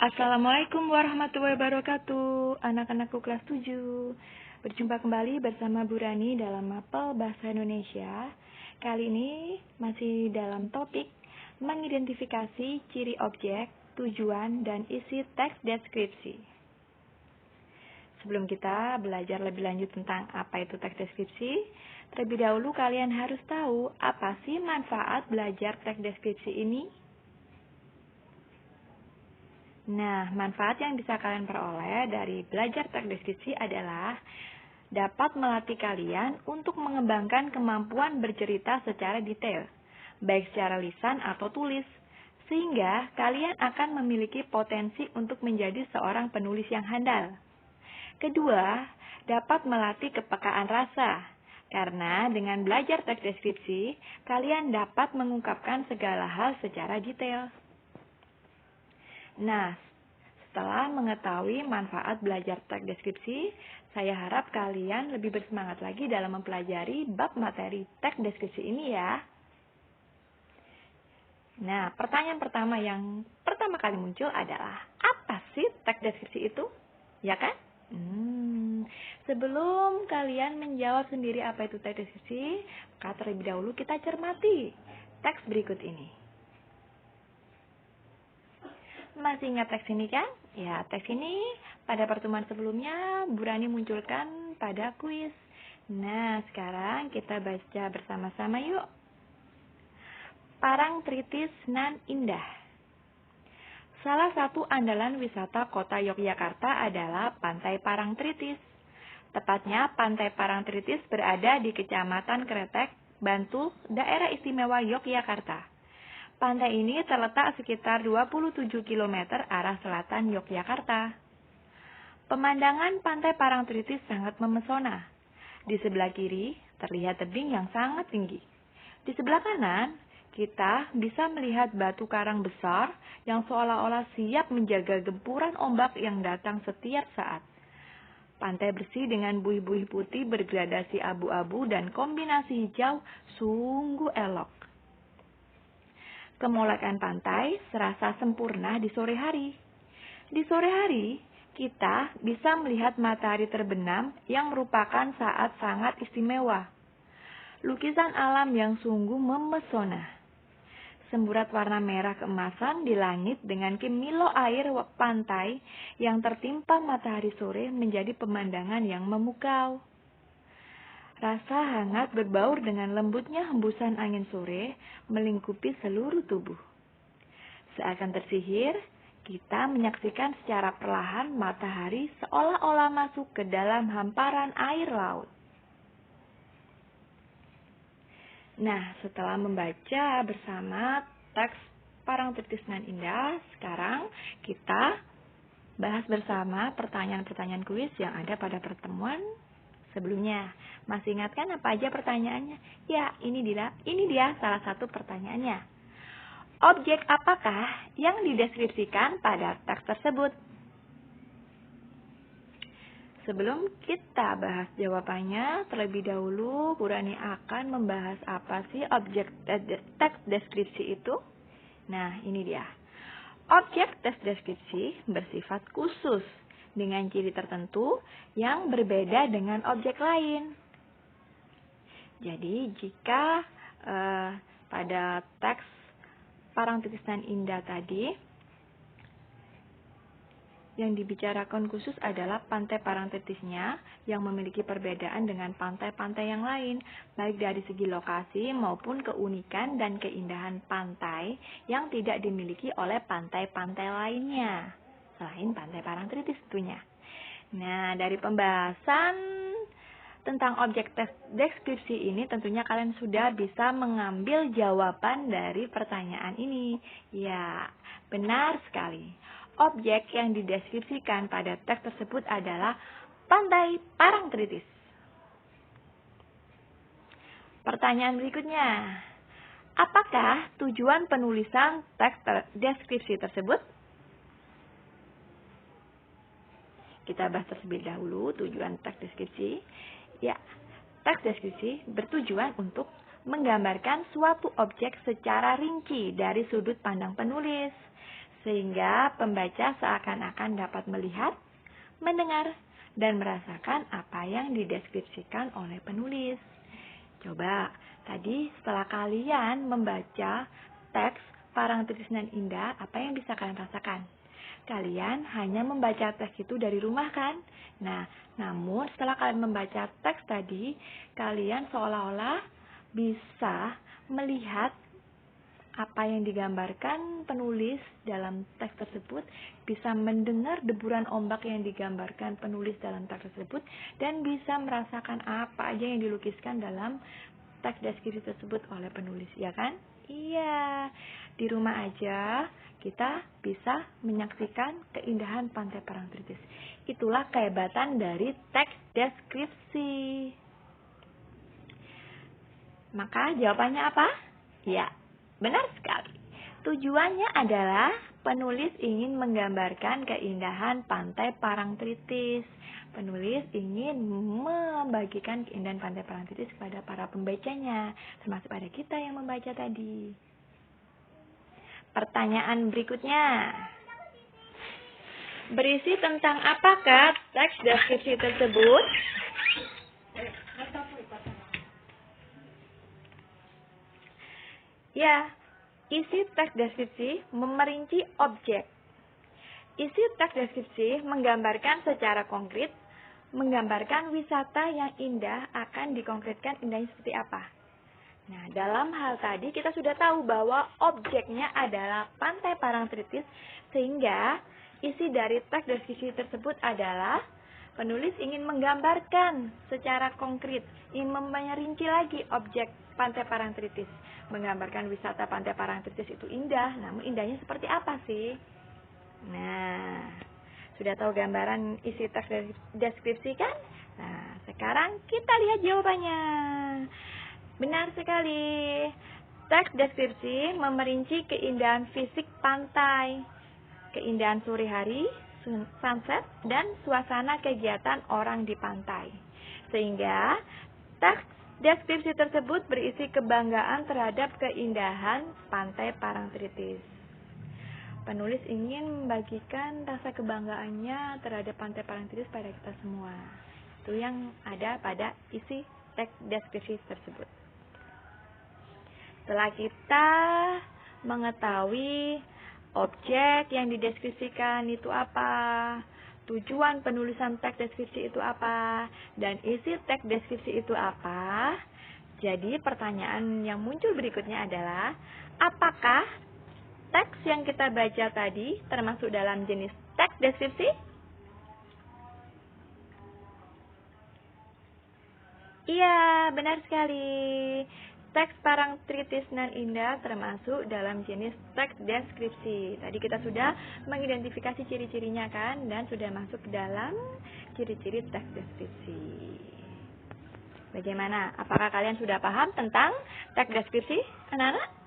Assalamualaikum warahmatullahi wabarakatuh, anak-anakku kelas 7. Berjumpa kembali bersama Bu Rani dalam Mapel Bahasa Indonesia. Kali ini masih dalam topik mengidentifikasi ciri objek, tujuan, dan isi teks deskripsi. Sebelum kita belajar lebih lanjut tentang apa itu teks deskripsi, terlebih dahulu kalian harus tahu apa sih manfaat belajar teks deskripsi ini. Nah, manfaat yang bisa kalian peroleh dari belajar teks deskripsi adalah dapat melatih kalian untuk mengembangkan kemampuan bercerita secara detail, baik secara lisan atau tulis, sehingga kalian akan memiliki potensi untuk menjadi seorang penulis yang handal. Kedua, dapat melatih kepekaan rasa, karena dengan belajar teks deskripsi, kalian dapat mengungkapkan segala hal secara detail. Nah, setelah mengetahui manfaat belajar teks deskripsi, saya harap kalian lebih bersemangat lagi dalam mempelajari bab materi teks deskripsi ini ya. Nah, pertanyaan pertama yang pertama kali muncul adalah, apa sih teks deskripsi itu? Ya kan? Sebelum kalian menjawab sendiri apa itu teks deskripsi, maka terlebih dahulu kita cermati teks berikut ini. Masih ingat teks ini kan? Ya, teks ini pada pertemuan sebelumnya Bu Rani munculkan pada kuis. Nah, sekarang kita baca bersama-sama yuk. Parangtritis nan indah. Salah satu andalan wisata kota Yogyakarta adalah Pantai Parangtritis. Tepatnya Pantai Parangtritis berada di Kecamatan Kretek, Bantul, Daerah Istimewa Yogyakarta. Pantai ini terletak sekitar 27 km arah selatan Yogyakarta. Pemandangan Pantai Parangtritis sangat memesona. Di sebelah kiri terlihat tebing yang sangat tinggi. Di sebelah kanan, kita bisa melihat batu karang besar yang seolah-olah siap menjaga gempuran ombak yang datang setiap saat. Pantai bersih dengan buih-buih putih bergradasi abu-abu dan kombinasi hijau sungguh elok. Kemolekan pantai serasa sempurna di sore hari. Di sore hari, kita bisa melihat matahari terbenam yang merupakan saat sangat istimewa. Lukisan alam yang sungguh memesona. Semburat warna merah keemasan di langit dengan kemilau air pantai yang tertimpa matahari sore menjadi pemandangan yang memukau. Rasa hangat berbaur dengan lembutnya hembusan angin sore melingkupi seluruh tubuh. Seakan tersihir, kita menyaksikan secara perlahan matahari seolah-olah masuk ke dalam hamparan air laut. Nah, setelah membaca bersama teks Parangtritis nan indah, sekarang kita bahas bersama pertanyaan-pertanyaan kuis yang ada pada pertemuan sebelumnya. Masih ingat kan apa aja pertanyaannya? Ya, ini dia salah satu pertanyaannya. Objek apakah yang dideskripsikan pada teks tersebut? Sebelum kita bahas jawabannya, terlebih dahulu Bu Rani akan membahas apa sih objek teks deskripsi itu. Nah, ini dia. Objek teks deskripsi bersifat khusus dengan ciri tertentu yang berbeda dengan objek lain. Jadi, jika pada teks Parangtritis nan indah tadi, yang dibicarakan khusus adalah pantai Parangtritisnya yang memiliki perbedaan dengan pantai-pantai yang lain, baik dari segi lokasi maupun keunikan dan keindahan pantai yang tidak dimiliki oleh pantai-pantai lainnya, selain pantai Parangtritis tentunya. Nah, dari pembahasan tentang objek teks deskripsi ini tentunya kalian sudah bisa mengambil jawaban dari pertanyaan ini. Ya, benar sekali. Objek yang dideskripsikan pada teks tersebut adalah Pantai Parangtritis. Pertanyaan berikutnya. Apakah tujuan penulisan teks deskripsi tersebut? Kita bahas terlebih dahulu tujuan teks deskripsi. Ya, teks deskripsi bertujuan untuk menggambarkan suatu objek secara rinci dari sudut pandang penulis, sehingga pembaca seakan-akan dapat melihat, mendengar, dan merasakan apa yang dideskripsikan oleh penulis. Coba, tadi setelah kalian membaca teks Parangtritis Nan Indah, apa yang bisa kalian rasakan? Kalian hanya membaca teks itu dari rumah kan? Nah, namun setelah kalian membaca teks tadi, kalian seolah-olah bisa melihat apa yang digambarkan penulis dalam teks tersebut, bisa mendengar deburan ombak yang digambarkan penulis dalam teks tersebut, dan bisa merasakan apa aja yang dilukiskan dalam teks deskripsi tersebut oleh penulis, ya kan? Iya, di rumah aja kita bisa menyaksikan keindahan Pantai Parangtritis. Itulah kehebatan dari teks deskripsi. Maka jawabannya apa? Ya, benar sekali. Tujuannya adalah penulis ingin menggambarkan keindahan Pantai Parangtritis. Penulis ingin membagikan keindahan Pantai Parangtritis kepada para pembacanya, termasuk pada kita yang membaca tadi. Pertanyaan berikutnya. Berisi tentang apakah teks deskripsi tersebut? Ya, isi teks deskripsi memerinci objek. Isi teks deskripsi menggambarkan secara konkret, menggambarkan wisata yang indah akan dikonkretkan indahnya seperti apa. Nah, dalam hal tadi kita sudah tahu bahwa objeknya adalah Pantai Parangtritis, sehingga isi dari teks deskripsi tersebut adalah penulis ingin menggambarkan secara konkret, ingin merinci lagi objek Pantai Parangtritis, menggambarkan wisata Pantai Parangtritis itu indah, namun indahnya seperti apa sih? Nah, sudah tahu gambaran isi teks deskripsi kan? Nah, sekarang kita lihat jawabannya. Benar sekali. Teks deskripsi memerinci keindahan fisik pantai, keindahan sore hari, sunset, dan suasana kegiatan orang di pantai. Sehingga teks deskripsi tersebut berisi kebanggaan terhadap keindahan Pantai Parangtritis. Penulis ingin membagikan rasa kebanggaannya terhadap Pantai Parangtritis pada kita semua. Itu yang ada pada isi teks deskripsi tersebut. Setelah kita mengetahui objek yang dideskripsikan itu apa, tujuan penulisan teks deskripsi itu apa, dan isi teks deskripsi itu apa, jadi pertanyaan yang muncul berikutnya adalah, apakah teks yang kita baca tadi termasuk dalam jenis teks deskripsi? Iya, benar sekali. Teks Parangtritis Nan Indah termasuk dalam jenis teks deskripsi. Tadi kita sudah mengidentifikasi ciri-cirinya kan, dan sudah masuk ke dalam ciri-ciri teks deskripsi. Bagaimana? Apakah kalian sudah paham tentang teks deskripsi, anak-anak?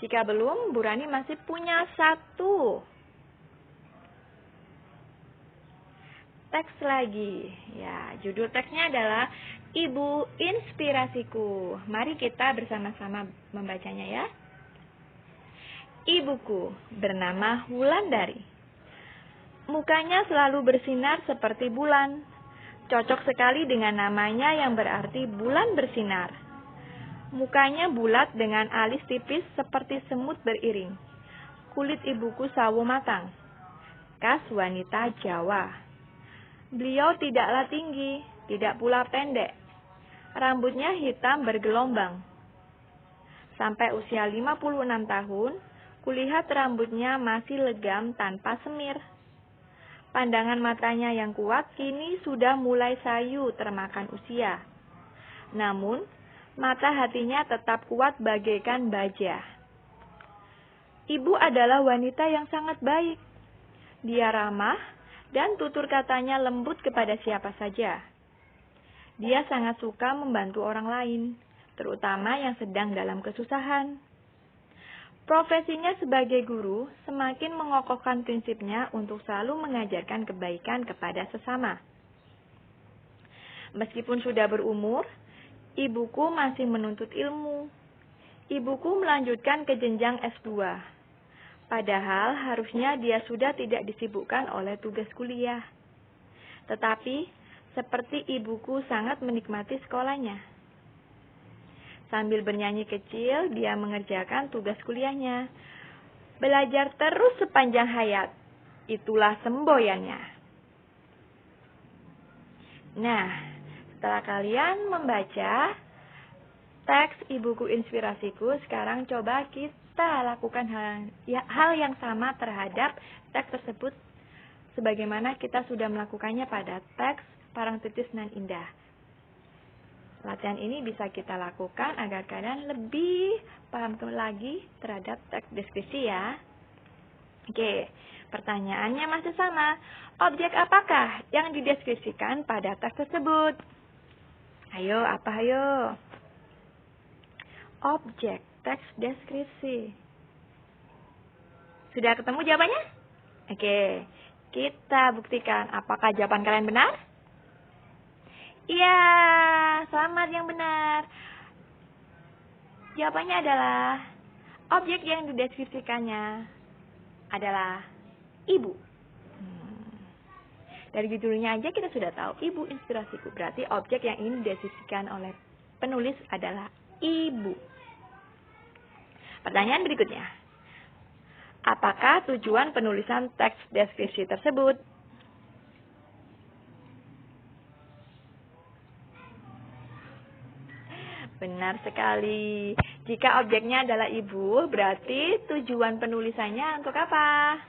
Jika belum, Bu Rani masih punya satu teks lagi. Ya, judul teksnya adalah Ibu Inspirasiku. Mari kita bersama-sama membacanya ya. Ibuku bernama Wulandari. Mukanya selalu bersinar seperti bulan. Cocok sekali dengan namanya yang berarti bulan bersinar. Mukanya bulat dengan alis tipis seperti semut beriring. Kulit ibuku sawo matang. Khas wanita Jawa. Beliau tidaklah tinggi, tidak pula pendek. Rambutnya hitam bergelombang. Sampai usia 56 tahun, kulihat rambutnya masih legam tanpa semir. Pandangan matanya yang kuat kini sudah mulai sayu termakan usia. Namun, mata hatinya tetap kuat bagaikan baja. Ibu adalah wanita yang sangat baik. Dia ramah dan tutur katanya lembut kepada siapa saja. Dia sangat suka membantu orang lain, terutama yang sedang dalam kesusahan. Profesinya sebagai guru semakin mengokohkan prinsipnya untuk selalu mengajarkan kebaikan kepada sesama. Meskipun sudah berumur, ibuku masih menuntut ilmu. Ibuku melanjutkan ke jenjang S2. Padahal harusnya dia sudah tidak disibukkan oleh tugas kuliah. Tetapi, seperti ibuku sangat menikmati sekolahnya. Sambil bernyanyi kecil, dia mengerjakan tugas kuliahnya. Belajar terus sepanjang hayat. Itulah semboyannya. Nah, setelah kalian membaca teks Ibuku Inspirasiku, sekarang coba kita lakukan hal yang sama terhadap teks tersebut sebagaimana kita sudah melakukannya pada teks Parangtritis Nan Indah. Latihan ini bisa kita lakukan agar kalian lebih paham lagi terhadap teks deskripsi ya. Oke, pertanyaannya masih sama. Objek apakah yang dideskripsikan pada teks tersebut? Ayo, apa ayo? Objek teks deskripsi. Sudah ketemu jawabannya? Oke, kita buktikan apakah jawaban kalian benar? Iya, selamat yang benar. Jawabannya adalah objek yang dideskripsikannya adalah ibu. Dari judulnya aja kita sudah tahu Ibu Inspirasiku. Berarti objek yang ingin dideskripsikan oleh penulis adalah ibu. Pertanyaan berikutnya. Apakah tujuan penulisan teks deskripsi tersebut? Benar sekali. Jika objeknya adalah ibu, berarti tujuan penulisannya untuk apa?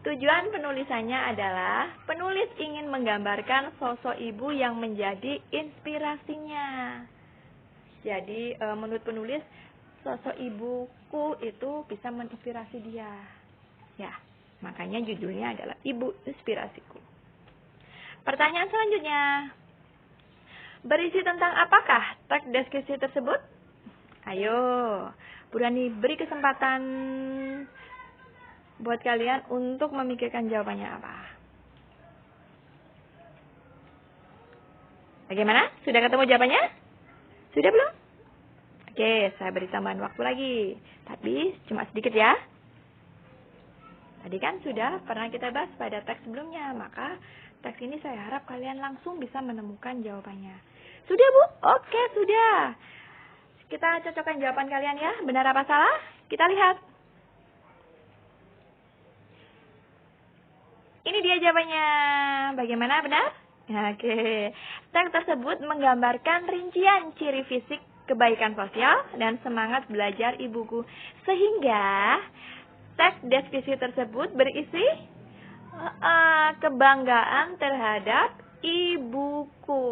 Tujuan penulisannya adalah penulis ingin menggambarkan sosok ibu yang menjadi inspirasinya. Jadi, menurut penulis, sosok ibuku itu bisa menginspirasi dia. Ya, makanya judulnya adalah Ibu Inspirasiku. Pertanyaan selanjutnya. Berisi tentang apakah teks deskripsi tersebut? Ayo, Burani beri kesempatan buat kalian untuk memikirkan jawabannya apa. Bagaimana? Sudah ketemu jawabannya? Sudah belum? Oke, saya beri tambahan waktu lagi. Tapi cuma sedikit ya. Tadi kan sudah pernah kita bahas pada teks sebelumnya. Maka teks ini saya harap kalian langsung bisa menemukan jawabannya. Sudah Bu? Oke, sudah. Kita cocokkan jawaban kalian ya. Benar apa salah? Kita lihat. Ini dia jawabannya. Bagaimana, benar? Oke. Teks tersebut menggambarkan rincian ciri fisik kebaikan sosial dan semangat belajar ibuku. Sehingga teks deskripsi tersebut berisi kebanggaan terhadap ibuku.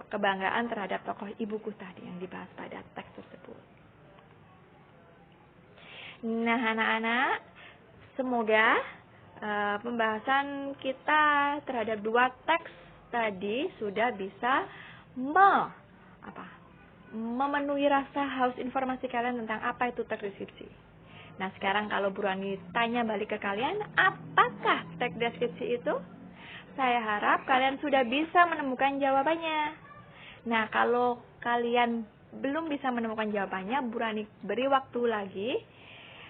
Kebanggaan terhadap tokoh ibuku tadi yang dibahas pada teks tersebut. Nah, anak-anak, semoga pembahasan kita terhadap dua teks tadi sudah bisa memenuhi rasa haus informasi kalian tentang apa itu teks deskripsi. Nah, sekarang kalau Burani tanya balik ke kalian, apakah teks deskripsi itu? Saya harap kalian sudah bisa menemukan jawabannya. Nah, kalau kalian belum bisa menemukan jawabannya, Burani beri waktu lagi.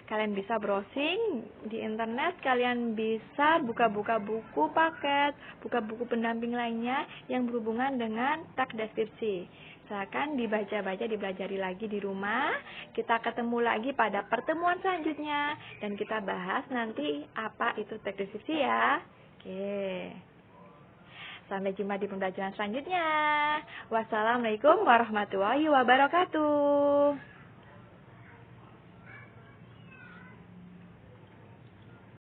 Kalian bisa browsing di internet, kalian bisa buka-buka buku paket, buka buku pendamping lainnya yang berhubungan dengan teks deskripsi. Silakan dibaca-baca, dipelajari lagi di rumah. Kita ketemu lagi pada pertemuan selanjutnya dan kita bahas nanti apa itu teks deskripsi ya. Oke. Sampai jumpa di pembelajaran selanjutnya. Wassalamualaikum warahmatullahi wabarakatuh.